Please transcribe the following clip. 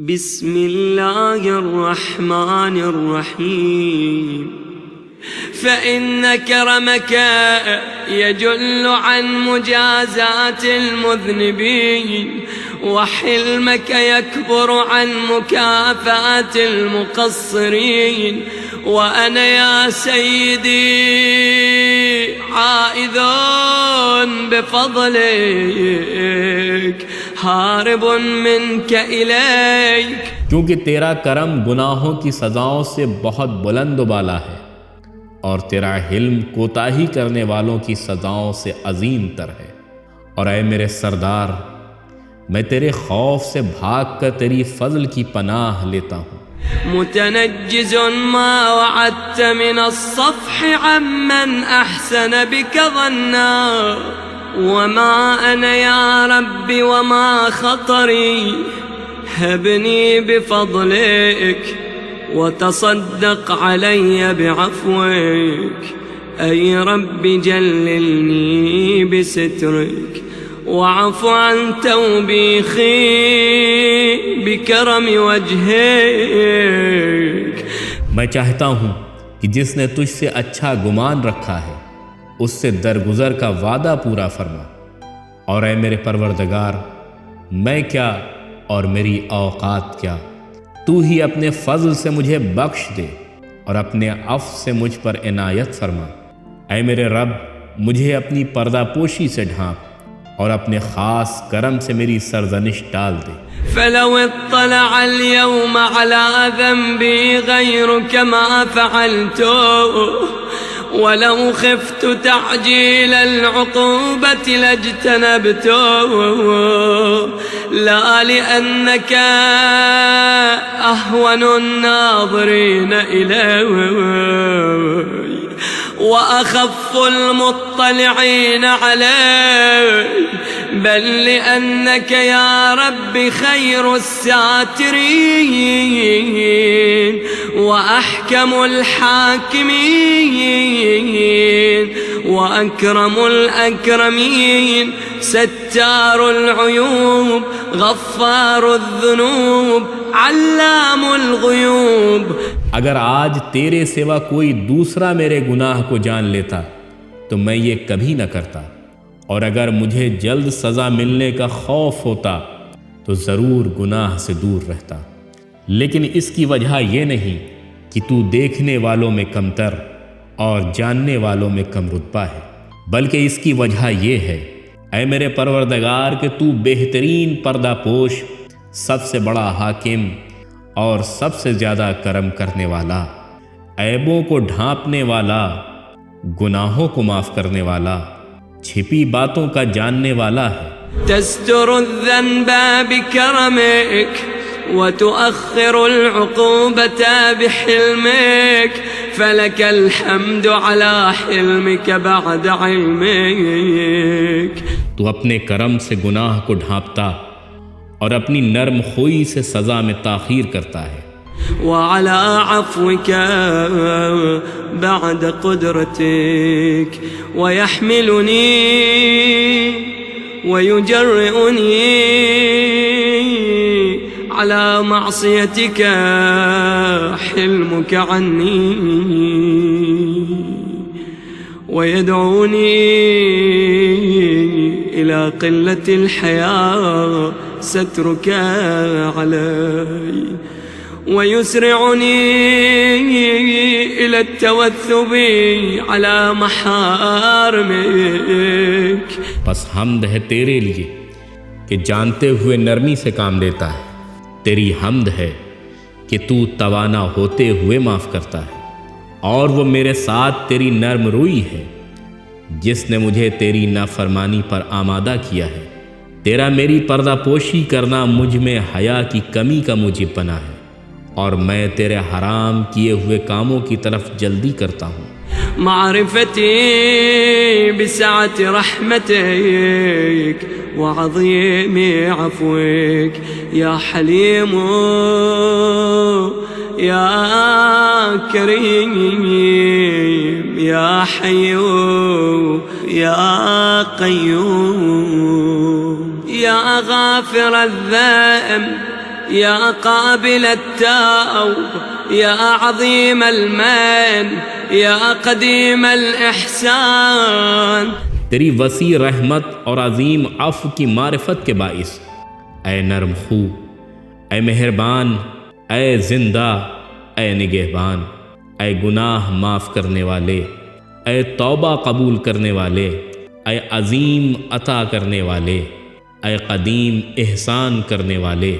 बिस्मिल्लाहिर्रहमानिर्रहीम। फ़इन्न करमक यजुल्लु अन मुजाज़ातिल मुज़निबीन वहिल्मक यकबुरु अन मुकाफ़ातिल मुक़स्सिरीन व अना या सय्यदी आइज़ुन बिफ़ज़लिक हारिबुन मिनक इलैक। क्योंकि तेरा करम गुनाहों की सज़ाओं से बहुत बुलंद बाला है और तेरा हिल्म कोताही करने वालों की सज़ाओं से अजीम तर है। और ऐ मेरे सरदार, मैं तेरे खौफ से भाग कर तेरी फजल की पनाह लेता हूँ। मुतनज्जिज़ुन मा वअदत मिन अस्सफ़ह अम्मन अहसन बिक ज़न्ना वमा अना या रब्बी वमा ख़तरी हबनी बिफ़ज़लिक वतसद्दक़ अलैया बिअफ़्विक ऐ रब्बी जल्लिलनी बिसित्रिक वअफ़ु अन तौबीख़ी बिकरम वजहिक। मैं चाहता हूँ कि जिसने तुझसे अच्छा गुमान रखा है उससे दरगुजर का वादा पूरा फरमा। और ऐ मेरे परवरदिगार, मैं क्या और मेरी औकात क्या, तू ही अपने फजल से मुझे बख्श दे और अपने अफ़ से मुझ पर इनायत फरमा। ऐ मेरे रब, मुझे अपनी पर्दापोशी से ढांप और अपने ख़ास करम से मेरी सरजनिश टाल दे। फ़लौ इत्तलअ अल-यौम अला ज़ंबी गैरुक मा फ़अल्तु वलौ ख़िफ़्तु तअजील अल-उक़ूबति लज्तनब्तु ला लिअन्नक अहवनु अन्नाज़िरीन इलैय व अख़फ़्फ़ुल मुत्तलिईन अलैय बल लिअन्नक या रब्बी खैरुस सातिरीन व अहकमुल हाकिमीन व अकरमुल अकरमीन सत्तारुल उयूब गफ़्फ़ारुज़ ज़ुनूब अल्लामुल ग़ुयूब। अगर आज तेरे सिवा कोई दूसरा मेरे गुनाह को जान लेता तो मैं ये कभी न करता, और अगर मुझे जल्द सज़ा मिलने का खौफ होता तो ज़रूर गुनाह से दूर रहता। लेकिन इसकी वजह यह नहीं कि तू देखने वालों में कमतर और जानने वालों में कम रुतबा है, बल्कि इसकी वजह यह है, ऐ मेरे परवरदिगार, कि तू बेहतरीन पर्दापोश, सबसे बड़ा हाकिम और सबसे ज़्यादा करम करने वाला, ऐबों को ढांपने वाला, गुनाहों को माफ़ करने वाला, छिपी बातों का जानने वाला है। तस्तुरुज़्ज़न्ब बिकरमिक व तुअख़्ख़िरुल उक़ूबत बिहिल्मिक फलकल हम्दु अला हिल्मिक बअद इल्मिक। तू अपने करम से गुनाह को ढांपता और अपनी नर्म खोई से सज़ा में ताख़ीर करता है। व अला अफ़्विक बअद क़ुदरतिक व यहमिलुनी व युजर्रिउनी अला मअसियतिक हिल्मुक अन्नी व यदऊनी इला क़िल्लतिल हया सत्रुक अलैहि व युस्रिउनी इला तवत्थुबी अला महारिमिक। बस हम्द है तेरे लिए कि जानते हुए नरमी से काम लेता है। तेरी हम्द है कि तू तवाना होते हुए माफ़ करता है, और वो मेरे साथ तेरी नर्म रूई है जिसने मुझे तेरी नाफरमानी पर आमादा किया है। तेरा मेरी पर्दापोशी करना मुझ में हया की कमी का मुजिब बना है, और मैं तेरे हराम किए हुए कामों की तरफ जल्दी करता हूँ। मारिफती बिसाअति रहमतिक व अज़ीमी अफ़्विक या हलीम या करीम या हय्यू या क़य्यूम या गाफ़िर अज़्ज़न्ब या काबिल अत्तौब या अज़ीम अलमन या क़दीम अलइहसान। तेरी वसी रहमत और अजीम अफ़ की मारिफत के बाइस ए नरम खू, ए मेहरबान, ए जिंदा, ए निगहबान, ए गुनाह माफ़ करने वाले, ए तौबा कबूल करने वाले, ए अजीम अता करने वाले, ए कदीम एहसान करने वाले,